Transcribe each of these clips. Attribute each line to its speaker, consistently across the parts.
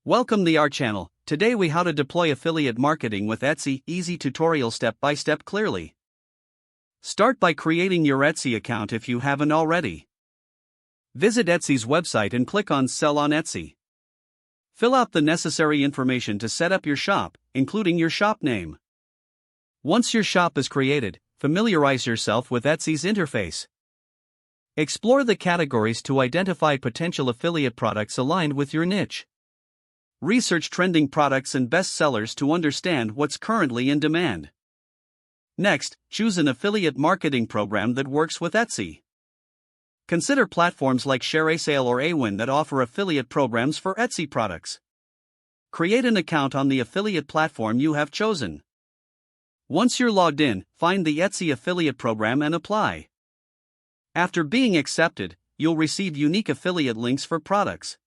Speaker 1: Welcome to our channel. Today we how to deploy affiliate marketing with Etsy, easy tutorial step by step clearly. Start by creating your Etsy account if you haven't already. Visit Etsy's website and click on Sell on Etsy. Fill out the necessary information to set up your shop, including your shop name. Once your shop is created, familiarize yourself with Etsy's interface. Explore the categories to identify potential affiliate products aligned with your niche. Research trending products and best sellers to understand what's currently in demand. Next, choose an affiliate marketing program that works with Etsy. Consider platforms like ShareASale or Awin that offer affiliate programs for Etsy products. Create an account on the affiliate platform you have chosen. Once you're logged in, find the Etsy affiliate program and apply. After being accepted, you'll receive unique affiliate links for products.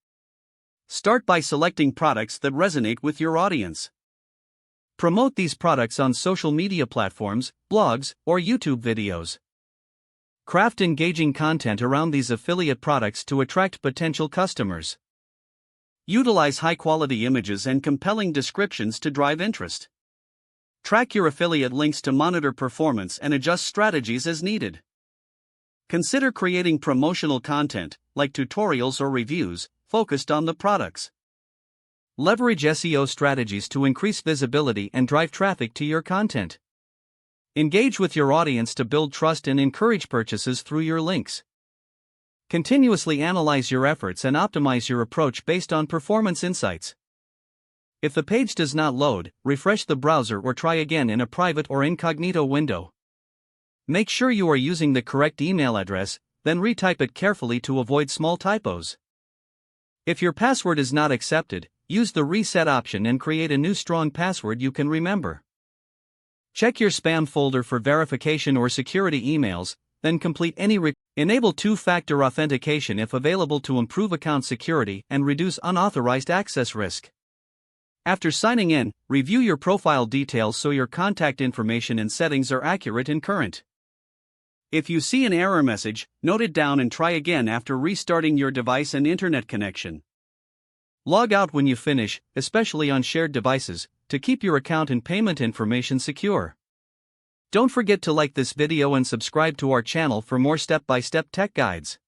Speaker 1: Start by selecting products that resonate with your audience. Promote these products on social media platforms, blogs, or YouTube videos. Craft engaging content around these affiliate products to attract potential customers. Utilize high-quality images and compelling descriptions to drive interest. Track your affiliate links to monitor performance and adjust strategies as needed. Consider creating promotional content, like tutorials or reviews, focused on the products. Leverage SEO strategies to increase visibility and drive traffic to your content. Engage with your audience to build trust and encourage purchases through your links. Continuously analyze your efforts and optimize your approach based on performance insights. If the page does not load, refresh the browser or try again in a private or incognito window. Make sure you are using the correct email address, then retype it carefully to avoid small typos. If your password is not accepted, use the reset option and create a new strong password you can remember. Check your spam folder for verification or security emails, then complete any Enable two-factor authentication if available to improve account security and reduce unauthorized access risk. After signing in, review your profile details so your contact information and settings are accurate and current. If you see an error message, note it down and try again after restarting your device and internet connection. Log out when you finish, especially on shared devices, to keep your account and payment information secure. Don't forget to like this video and subscribe to our channel for more step-by-step tech guides.